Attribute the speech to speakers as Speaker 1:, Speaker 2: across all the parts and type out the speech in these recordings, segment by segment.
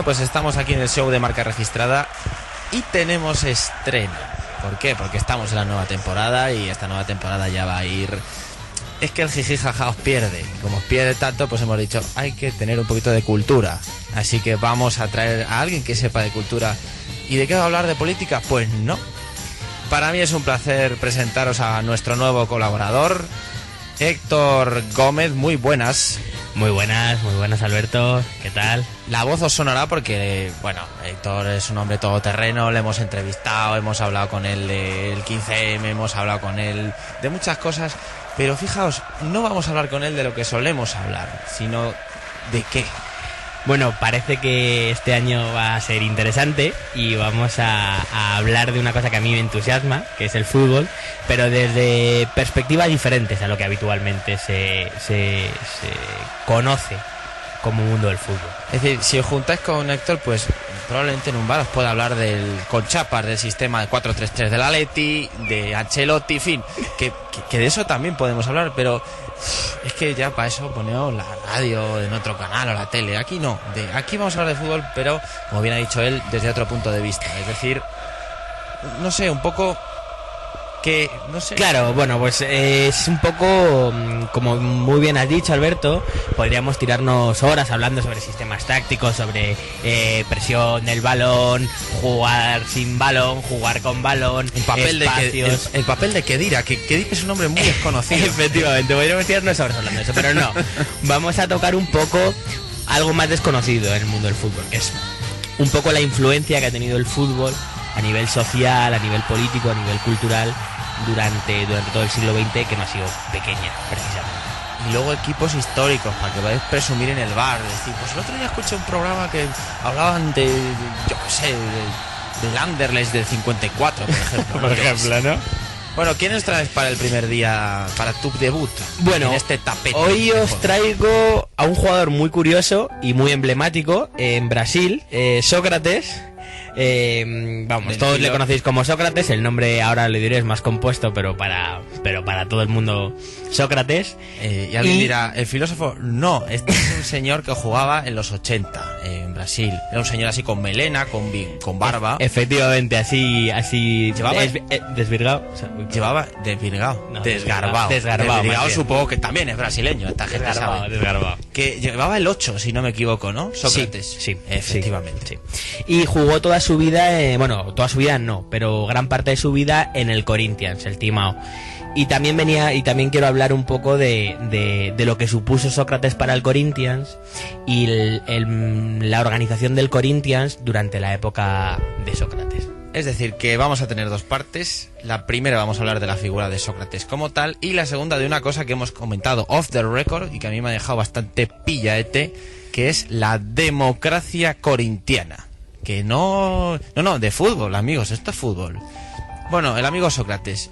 Speaker 1: pues estamos aquí en el show de Marca Registrada y tenemos estreno. ¿Por qué? Porque estamos en la nueva temporada y esta nueva temporada ya va a ir... Es que el jiji jaja os pierde. Y como os pierde tanto, pues hemos dicho, hay que tener un poquito de cultura. Así que vamos a traer a alguien que sepa de cultura. ¿Y de qué va a hablar? ¿De política? Pues no. Para mí es un placer presentaros a nuestro nuevo colaborador, Héctor Gómez. Muy buenas.
Speaker 2: Muy buenas, Alberto. ¿Qué tal?
Speaker 1: La voz os sonará porque, bueno, Héctor es un hombre todoterreno, le hemos entrevistado, hemos hablado con él del 15M, hemos hablado con él de muchas cosas, pero fijaos, no vamos a hablar con él de lo que solemos hablar, sino de qué.
Speaker 2: Bueno, parece que este año va a ser interesante y vamos a hablar de una cosa que a mí me entusiasma, que es el fútbol, pero desde perspectivas diferentes a lo que habitualmente se conoce como mundo del fútbol.
Speaker 1: Es decir, si os juntáis con Héctor, pues probablemente en un bar os pueda hablar con chapas del sistema de 4-3-3 del Atleti, de Ancelotti, en fin, que de eso también podemos hablar, pero es que ya para eso ponemos la radio en otro canal o la tele. Aquí no, aquí vamos a hablar de fútbol, pero como bien ha dicho él, desde otro punto de vista. Es decir, no sé, un poco que, no sé.
Speaker 2: Claro, bueno, pues es un poco, como muy bien has dicho, Alberto, podríamos tirarnos horas hablando sobre sistemas tácticos, sobre presión del balón, jugar sin balón, jugar con balón,
Speaker 1: el papel
Speaker 2: espacios.
Speaker 1: El papel de Khedira, que Khedira es un nombre muy desconocido.
Speaker 2: Efectivamente, podríamos tirarnos horas hablando de eso, pero no. Vamos a tocar un poco algo más desconocido en el mundo del fútbol, que es un poco la influencia que ha tenido el fútbol a nivel social, a nivel político, a nivel cultural durante todo el siglo XX, que no ha sido pequeña, precisamente.
Speaker 1: Y luego equipos históricos, para que podáis presumir en el bar. Es decir, pues el otro día escuché un programa que hablaban de yo qué sé, del Anderlecht del 54, por ejemplo.
Speaker 2: Por ejemplo, ¿no?
Speaker 1: Bueno, ¿quién nos traes para el primer día, para tu debut?
Speaker 2: Bueno,
Speaker 1: en este tapete.
Speaker 2: Hoy os traigo a un jugador muy curioso y muy emblemático en Brasil, Sócrates. Todos le conocéis como Sócrates. El nombre ahora le diré es más compuesto, pero para todo el mundo Sócrates.
Speaker 1: Y alguien dirá, ¿el filósofo? No, este es un señor que jugaba en los 80 en Brasil. Era un señor así con melena, con barba.
Speaker 2: Efectivamente, así
Speaker 1: llevaba
Speaker 2: desvirgado.
Speaker 1: Llevaba desvirgado,
Speaker 2: no,
Speaker 1: desgarbado. Desgarbado supongo que también es brasileño. Esta gente sabe.
Speaker 2: Desgarbado.
Speaker 1: Que llevaba el 8, si no me equivoco, ¿no? Sócrates.
Speaker 2: Sí,
Speaker 1: efectivamente.
Speaker 2: Sí. Y jugó toda su vida, toda su vida no, pero gran parte de su vida en el Corinthians, el Timao. Y también quiero hablar un poco de lo que supuso Sócrates para el Corinthians y la organización del Corinthians durante la época de Sócrates.
Speaker 1: Es decir, que vamos a tener dos partes. La primera vamos a hablar de la figura de Sócrates como tal, y la segunda de una cosa que hemos comentado off the record y que a mí me ha dejado bastante pillaete, que es la democracia corintiana. Que no, de fútbol, amigos, esto es fútbol. Bueno, el amigo Sócrates.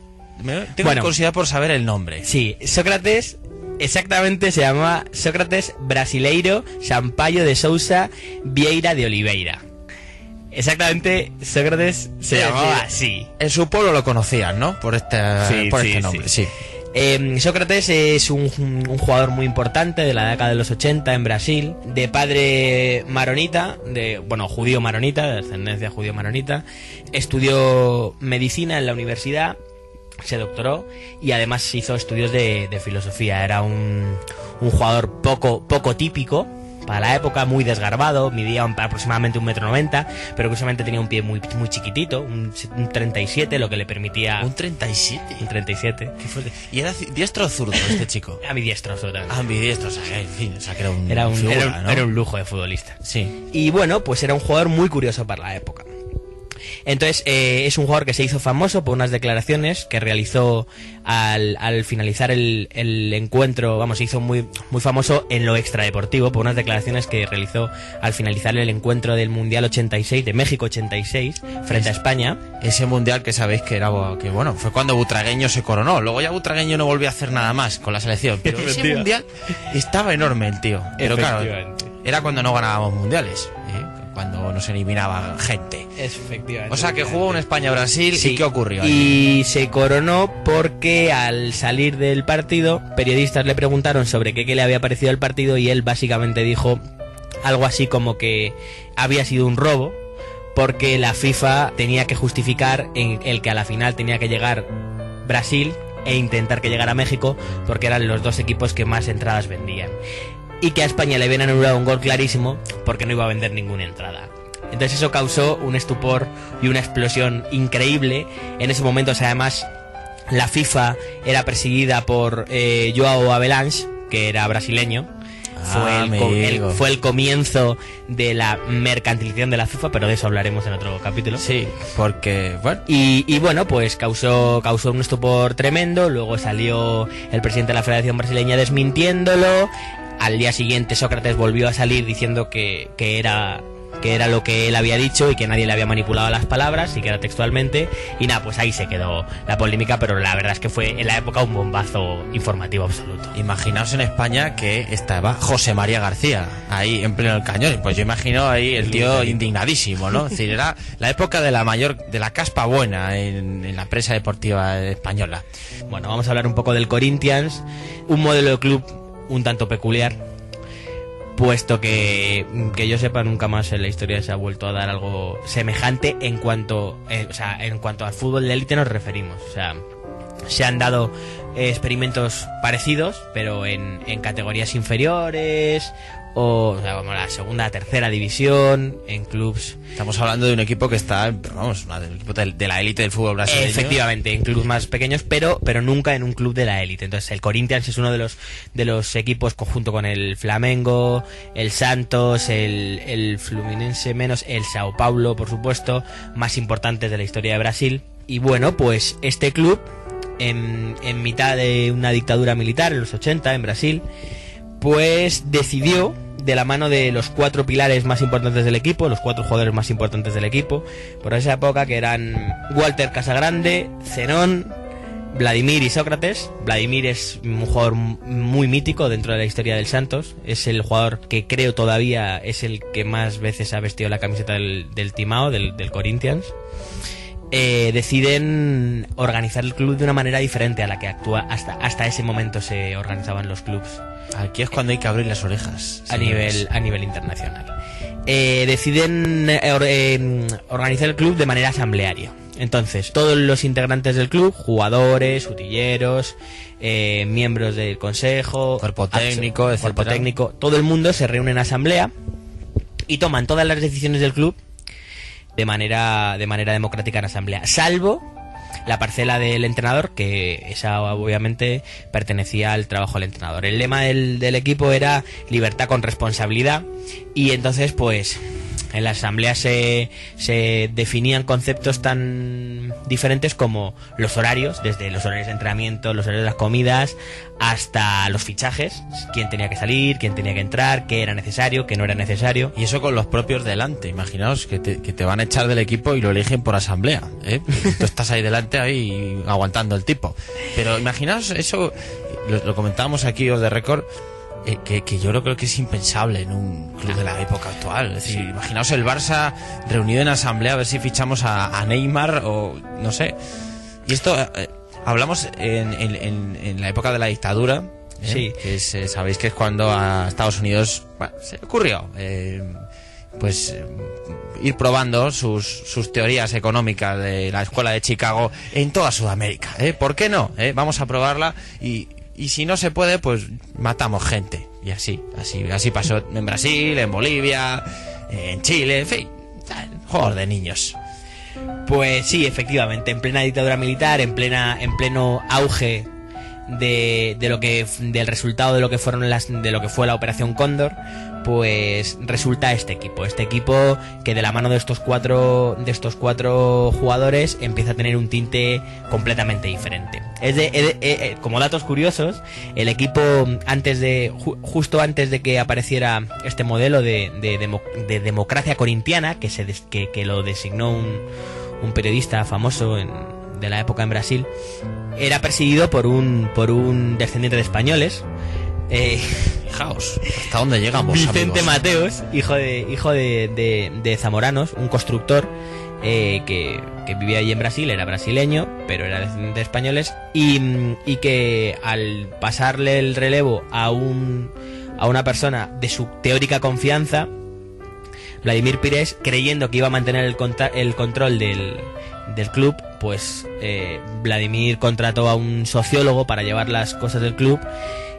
Speaker 1: Tengo curiosidad por saber el nombre.
Speaker 2: Sí, Sócrates exactamente se llama Sócrates Brasileiro Sampaio de Sousa Vieira de Oliveira. Exactamente, Sócrates se llamaba así.
Speaker 1: En su pueblo lo conocían, ¿no? Por este nombre, sí.
Speaker 2: Sócrates es un jugador muy importante de la década de los 80 en Brasil, de padre maronita, judío maronita, de ascendencia judío maronita. Estudió medicina en la universidad, se doctoró y además hizo estudios de filosofía. Era un jugador poco típico para la época, muy desgarbado, midía aproximadamente 1,90 m, pero curiosamente tenía un pie muy chiquitito, un 37, lo que le permitía...
Speaker 1: ¿Un 37?
Speaker 2: Un 37.
Speaker 1: Qué fuerte. ¿Y era diestro o zurdo este chico?
Speaker 2: Ambidiestro, absolutamente.
Speaker 1: Ambidiestro, en fin, que era
Speaker 2: un lujo de futbolista.
Speaker 1: Sí.
Speaker 2: Y bueno, pues era un jugador muy curioso para la época. Entonces es un jugador que se hizo famoso por unas declaraciones que realizó al finalizar el encuentro. Se hizo muy famoso en lo extradeportivo por unas declaraciones que realizó al finalizar el encuentro del Mundial 86, de México 86, frente a España.
Speaker 1: Ese Mundial que sabéis que fue cuando Butragueño se coronó. Luego ya Butragueño no volvió a hacer nada más con la selección, pero ese Mundial estaba enorme el tío. Pero claro, era cuando no ganábamos mundiales, cuando nos eliminaba gente.
Speaker 2: Efectivamente.
Speaker 1: O sea que jugó un España-Brasil. Sí. ¿Y qué ocurrió?
Speaker 2: Y se coronó porque al salir del partido, periodistas le preguntaron sobre qué le había parecido el partido y él básicamente dijo algo así como que había sido un robo, porque la FIFA tenía que justificar en el que a la final tenía que llegar Brasil e intentar que llegara México, porque eran los dos equipos que más entradas vendían. Y que a España le habían anulado un gol clarísimo porque no iba a vender ninguna entrada. Entonces eso causó un estupor y una explosión increíble. En ese momento, o sea, además, la FIFA era perseguida por João Avelange, que era brasileño. Fue el comienzo de la mercantilización de la FIFA, pero de eso hablaremos en otro capítulo.
Speaker 1: Sí, porque, bueno...
Speaker 2: Y bueno, pues causó un estupor tremendo. Luego salió el presidente de la Federación Brasileña desmintiéndolo. Al día siguiente Sócrates volvió a salir diciendo que era lo que él había dicho y que nadie le había manipulado las palabras y que era textualmente. Y nada, pues ahí se quedó la polémica, pero la verdad es que fue en la época un bombazo informativo absoluto.
Speaker 1: Imaginaos en España que estaba José María García ahí en pleno el cañón. Pues yo imagino ahí el tío indignadísimo, ¿no? Es decir, era la época de la caspa buena en la prensa deportiva española.
Speaker 2: Bueno, vamos a hablar un poco del Corinthians, un modelo de club un tanto peculiar, puesto que yo sepa nunca más en la historia se ha vuelto a dar algo semejante en cuanto al fútbol de élite nos referimos. O sea, se han dado experimentos parecidos, pero en categorías inferiores o sea, como la segunda, tercera división, en clubs.
Speaker 1: Estamos hablando de un equipo que está, vamos, un equipo de la élite del fútbol brasileño.
Speaker 2: Efectivamente, en clubes más pequeños, pero nunca en un club de la élite. Entonces el Corinthians es uno de los equipos, junto con el Flamengo, el Santos, el Fluminense menos, el Sao Paulo, por supuesto, más importantes de la historia de Brasil. Y bueno, pues este club, en mitad de una dictadura militar, en los 80, en Brasil, pues decidió, de la mano de los 4 pilares más importantes del equipo, los 4 jugadores más importantes del equipo, por esa época, que eran Walter Casagrande, Zenón, Vladimir y Sócrates. Vladimir es un jugador muy mítico dentro de la historia del Santos, es el jugador que creo todavía es el que más veces ha vestido la camiseta del Timao, del Corinthians. Deciden organizar el club de una manera diferente a la que hasta ese momento se organizaban los clubs.
Speaker 1: Aquí es cuando hay que abrir las orejas
Speaker 2: a nivel internacional. Deciden organizar el club de manera asamblearia. Entonces, todos los integrantes del club, jugadores, utilleros, miembros del consejo,
Speaker 1: cuerpo técnico,
Speaker 2: todo el mundo se reúne en asamblea y toman todas las decisiones del club de manera democrática en asamblea, salvo la parcela del entrenador, que esa obviamente pertenecía al trabajo del entrenador. El lema del equipo era libertad con responsabilidad, y entonces pues en la asamblea se definían conceptos tan diferentes como los horarios, desde los horarios de entrenamiento, los horarios de las comidas, hasta los fichajes, quién tenía que salir, quién tenía que entrar, qué era necesario, qué no era necesario.
Speaker 1: Y eso con los propios delante. Imaginaos que te van a echar del equipo y lo eligen por asamblea, ¿eh? Tú estás ahí delante ahí aguantando el tipo. Pero imaginaos eso, lo comentábamos aquí off the record, que yo creo que es impensable en un club de la época actual. Es decir, imaginaos el Barça reunido en asamblea a ver si fichamos a Neymar o no sé. Y esto hablamos en la época de la dictadura,
Speaker 2: sí,
Speaker 1: que sabéis que es cuando a Estados Unidos se le ocurrió ir probando sus teorías económicas de la escuela de Chicago en toda Sudamérica. ¿Por qué no? Vamos a probarla y si no se puede, pues matamos gente. Y así pasó en Brasil, en Bolivia, en Chile, en fin, juegos de niños.
Speaker 2: Pues sí, efectivamente, en plena dictadura militar, en pleno auge del resultado de lo que fue la Operación Cóndor, pues resulta este equipo que de la mano de estos cuatro jugadores empieza a tener un tinte completamente diferente. Como datos curiosos, el equipo justo antes de que apareciera este modelo de democracia corintiana, que lo designó un periodista famoso de la época en Brasil, era presidido por un descendiente de españoles.
Speaker 1: Fijaos, ¿hasta dónde llegamos,
Speaker 2: Vicente
Speaker 1: amigos?
Speaker 2: Mateos, hijo de zamoranos, un constructor que vivía allí en Brasil, era brasileño, pero era descendiente de españoles, y que al pasarle el relevo a un a una persona de su teórica confianza, Vladimir Pires, creyendo que iba a mantener el control del club, pues Vladimir contrató a un sociólogo para llevar las cosas del club,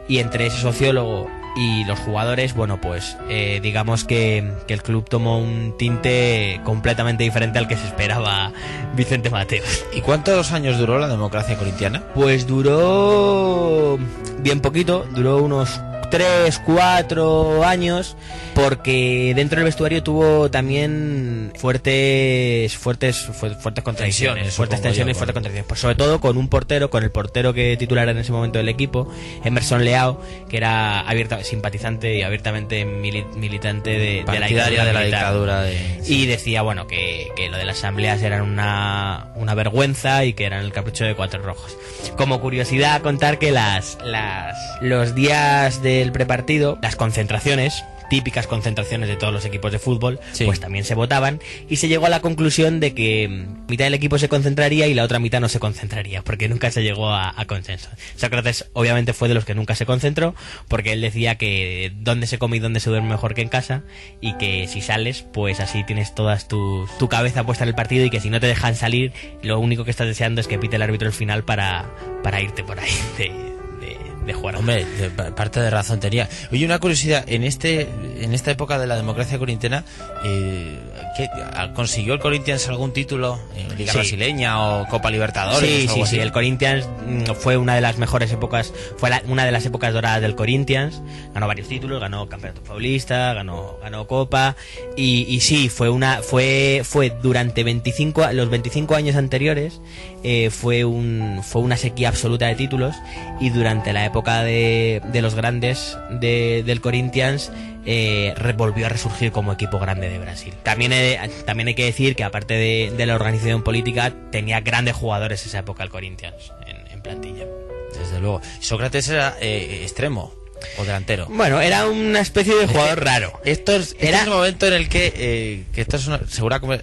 Speaker 2: y entre ese sociólogo y los jugadores, bueno, pues digamos que el club tomó un tinte completamente diferente al que se esperaba Vicente Mateos.
Speaker 1: ¿Y cuántos años duró la democracia corintiana?
Speaker 2: Pues duró bien poquito, duró unos 3, 4 años, porque dentro del vestuario tuvo también fuertes contradicciones, fuertes tensiones, fuertes contradicciones, pues sobre todo con el portero que titular en ese momento del equipo, Emerson Leao, que era simpatizante y abiertamente militante de la dictadura y decía, bueno, que lo de las asambleas eran una vergüenza y que eran el capricho de cuatro rojos. Como curiosidad, contar que los días del prepartido, las concentraciones, típicas concentraciones de todos los equipos de fútbol, sí, pues también se votaban, y se llegó a la conclusión de que mitad del equipo se concentraría y la otra mitad no se concentraría, porque nunca se llegó a consenso. Sócrates obviamente fue de los que nunca se concentró, porque él decía que dónde se come y dónde se duerme mejor que en casa, y que si sales, pues así tienes todas tu cabeza puesta en el partido, y que si no te dejan salir, lo único que estás deseando es que pite el árbitro el final para irte por ahí de jugar.
Speaker 1: Hombre, parte de razón tenía. Oye, una curiosidad, en esta época de la democracia corintiana, ¿consiguió el Corinthians algún título en Liga Brasileña o Copa Libertadores?
Speaker 2: Sí, el Corinthians fue una de las mejores épocas, una de las épocas doradas del Corinthians, ganó varios títulos, ganó Campeonato Paulista, ganó Copa, y sí, fue durante los 25 años anteriores, fue una sequía absoluta de títulos, y durante la época de los grandes del Corinthians volvió a resurgir como equipo grande de Brasil. También hay que decir que aparte de la organización política, tenía grandes jugadores esa época el Corinthians en plantilla.
Speaker 1: Desde luego. Sócrates era extremo o delantero.
Speaker 2: Bueno, era una especie de jugador raro.
Speaker 1: Este es el momento en el que esto es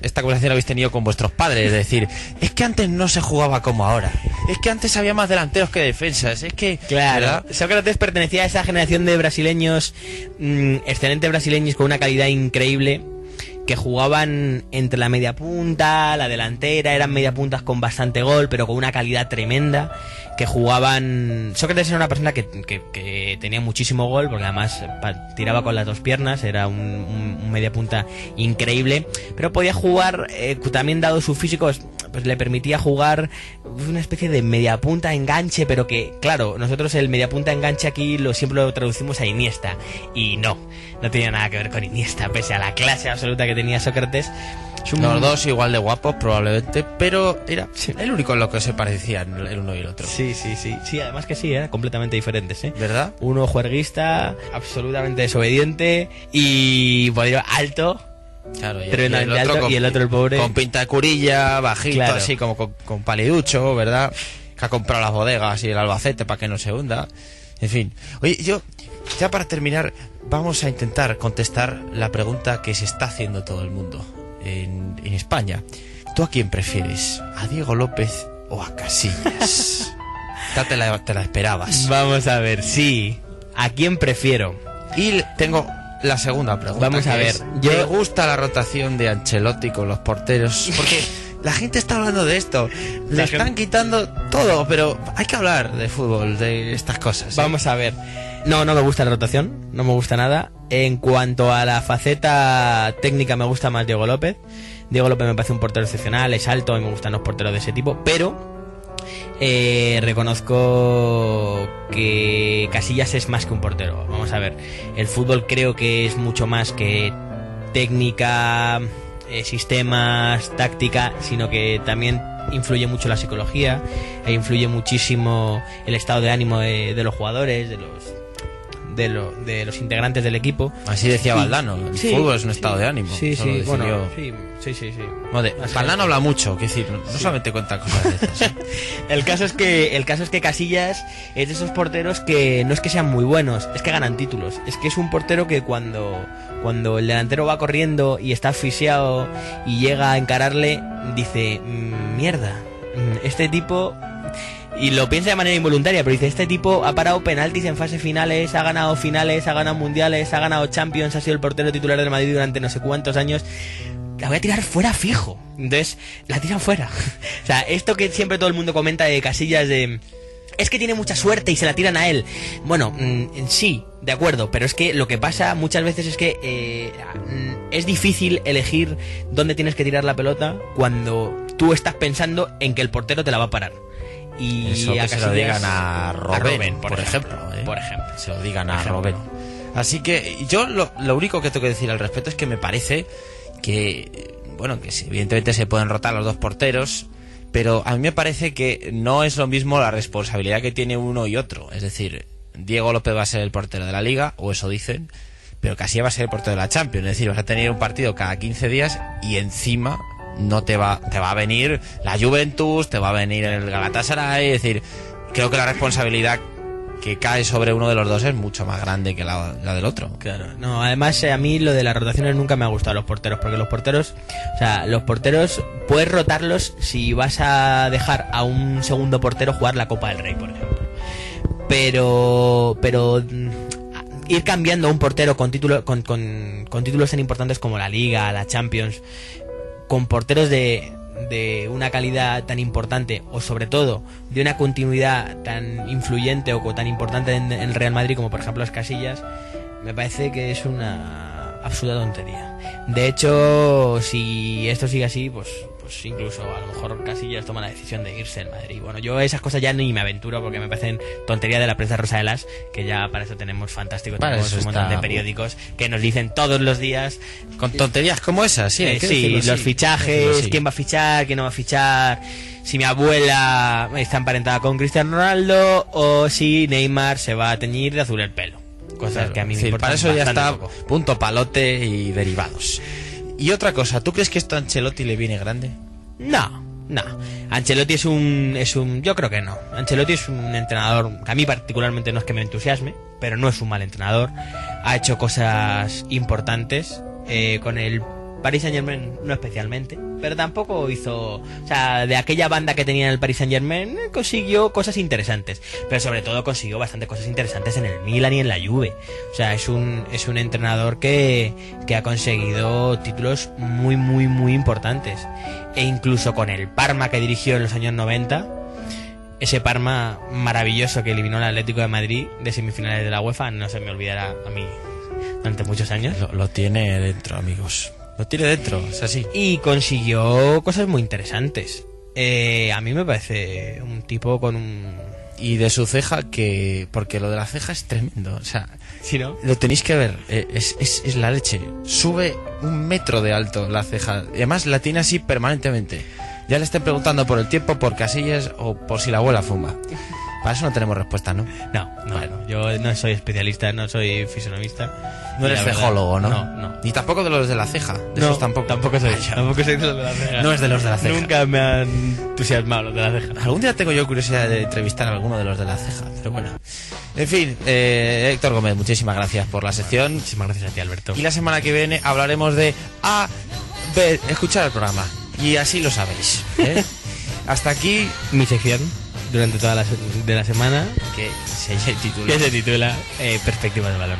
Speaker 1: esta conversación la habéis tenido con vuestros padres, es decir, es que antes no se jugaba como ahora, es que antes había más delanteros que defensas, es que...
Speaker 2: Claro,
Speaker 1: ¿verdad?
Speaker 2: Sócrates pertenecía a esa generación de brasileños, excelentes brasileños con una calidad increíble, que jugaban entre la media punta, la delantera, eran media puntas con bastante gol, pero con una calidad tremenda, que jugaban... Sócrates era una persona que tenía muchísimo gol, porque además tiraba con las dos piernas, era un media punta increíble, pero podía jugar, también dado su físico, pues le permitía jugar una especie de media punta enganche, pero que, claro, nosotros el media punta enganche aquí siempre lo traducimos a Iniesta, y no tenía nada que ver con Iniesta, pese a la clase absoluta que tenía Sócrates.
Speaker 1: Los dos igual de guapos probablemente, pero era el único en lo que se parecían el uno y el otro.
Speaker 2: Sí, además que sí, eran completamente diferentes,
Speaker 1: ¿verdad?
Speaker 2: Uno juerguista, absolutamente desobediente y alto.
Speaker 1: Claro,
Speaker 2: tremendamente alto, y el otro el pobre
Speaker 1: con pinta de curilla, bajito, claro, así como con paliducho, ¿verdad? Que ha comprado las bodegas y el Albacete para que no se hunda. En fin. Oye, ya para terminar, vamos a intentar contestar la pregunta que se está haciendo todo el mundo en España. ¿Tú a quién prefieres? ¿A Diego López o a Casillas? te la esperabas.
Speaker 2: Vamos a ver, sí. ¿A quién prefiero?
Speaker 1: Y tengo la segunda pregunta.
Speaker 2: Vamos a ver.
Speaker 1: ¿Te gusta la rotación de Ancelotti con los porteros? Porque la gente está hablando de esto. Le están quitando todo, pero hay que hablar de fútbol, de estas cosas.
Speaker 2: Vamos a ver. No me gusta la rotación, no me gusta nada. En cuanto a la faceta técnica, me gusta más Diego López. Diego López me parece un portero excepcional, es alto y me gustan los porteros de ese tipo, pero reconozco que Casillas es más que un portero. Vamos a ver, el fútbol creo que es mucho más que técnica, sistemas, táctica, sino que también influye mucho la psicología e influye muchísimo el estado de ánimo de los jugadores, de los integrantes del equipo.
Speaker 1: Así decía Valdano, el fútbol es un estado de ánimo.
Speaker 2: Sí.
Speaker 1: Valdano habla mucho, que decir, no solamente cuenta cosas de estas.
Speaker 2: El caso es que Casillas es de esos porteros que no es que sean muy buenos, es que ganan títulos. Es que es un portero que cuando el delantero va corriendo y está asfixiado y llega a encararle, dice, mierda, este tipo... y lo piensa de manera involuntaria, pero dice, este tipo ha parado penaltis en fases finales, ha ganado mundiales, ha ganado Champions, ha sido el portero titular del Madrid durante no sé cuántos años, la voy a tirar fuera fijo. Entonces la tiran fuera. O sea, esto que siempre todo el mundo comenta de Casillas de... Es que tiene mucha suerte y se la tiran a él. Bueno, sí, de acuerdo, pero es que lo que pasa muchas veces es que es difícil elegir dónde tienes que tirar la pelota cuando tú estás pensando en que el portero te la va a parar. Y
Speaker 1: eso que
Speaker 2: a
Speaker 1: se
Speaker 2: Casillas,
Speaker 1: lo digan a Robben,
Speaker 2: por ejemplo.
Speaker 1: Por ejemplo. Se lo digan a Robben. Así que yo lo único que tengo que decir al respecto es que me parece que, bueno, que sí, evidentemente se pueden rotar los dos porteros, pero a mí me parece que no es lo mismo la responsabilidad que tiene uno y otro. Es decir, Diego López va a ser el portero de la Liga, o eso dicen, pero Casillas va a ser el portero de la Champions. Es decir, vas a tener un partido cada 15 días y encima no te va a venir la Juventus, te va a venir el Galatasaray. Es decir, creo que la responsabilidad que cae sobre uno de los dos es mucho más grande que la del otro.
Speaker 2: Claro, no, además a mí lo de las rotaciones nunca me ha gustado los porteros, porque los porteros puedes rotarlos si vas a dejar a un segundo portero jugar la Copa del Rey, por ejemplo. Pero ir cambiando a un portero con títulos tan importantes como la Liga, la Champions, con porteros de una calidad tan importante, o sobre todo de una continuidad tan influyente o tan importante en el Real Madrid como por ejemplo las Casillas, me parece que es una absoluta tontería. De hecho, si esto sigue así, pues incluso a lo mejor Casillas toma la decisión de irse del Madrid. Bueno, yo esas cosas ya ni me aventuro porque me parecen tontería de la prensa rosa de las, que ya para eso tenemos fantástico, tenemos un montón de periódicos que nos dicen todos los días
Speaker 1: con tonterías como esas, sí,
Speaker 2: los fichajes, quién va a fichar, quién no va a fichar, si mi abuela está emparentada con Cristiano Ronaldo o si Neymar se va a teñir de azul el pelo. Cosas claro, que a mí me importan.
Speaker 1: Para eso ya está
Speaker 2: poco.
Speaker 1: Punto palote y derivados. Y otra cosa, ¿tú crees que esto a Ancelotti le viene grande?
Speaker 2: No. Ancelotti es un yo creo que no. Ancelotti es un entrenador que a mí particularmente no es que me entusiasme, pero no es un mal entrenador. Ha hecho cosas importantes con el Paris Saint-Germain, no especialmente, pero tampoco hizo, o sea, de aquella banda que tenía en el Paris Saint-Germain consiguió cosas interesantes, pero sobre todo consiguió bastante cosas interesantes en el Milan y en la Juve. O sea, es un entrenador que ha conseguido títulos muy muy muy importantes, e incluso con el Parma que dirigió en los años 90, ese Parma maravilloso que eliminó al Atlético de Madrid de semifinales de la UEFA, no se me olvidará a mí durante muchos años.
Speaker 1: Lo tiene dentro, amigos. Lo tiene dentro, es así.
Speaker 2: Y consiguió cosas muy interesantes. A mí me parece un tipo con un...
Speaker 1: Y de su ceja, porque lo de la ceja es tremendo. O sea,
Speaker 2: ¿sí, no?
Speaker 1: Lo tenéis que ver. Es la leche. Sube 1 metro de alto la ceja. Y además la tiene así permanentemente. Ya le estén preguntando por el tiempo, por Casillas o por si la abuela fuma. Para eso no tenemos respuesta, ¿no?
Speaker 2: No. Bueno, yo no soy especialista, no soy fisionomista.
Speaker 1: No eres cejólogo, ¿no?
Speaker 2: No.
Speaker 1: Ni tampoco de los de la ceja. De
Speaker 2: no,
Speaker 1: esos tampoco.
Speaker 2: Tampoco soy de los de la ceja.
Speaker 1: No es de los de la ceja.
Speaker 2: Nunca me han entusiasmado los de la ceja.
Speaker 1: Algún día tengo yo curiosidad de entrevistar a alguno de los de la ceja, pero bueno. En fin, Héctor Gómez, muchísimas gracias por la sección.
Speaker 2: Muchísimas gracias a ti, Alberto.
Speaker 1: Y la semana que viene hablaremos de escuchar el programa. Y así lo sabéis, ¿eh? Hasta aquí
Speaker 2: mi sección durante toda la semana,
Speaker 1: que se titula
Speaker 2: Perspectivas de balón.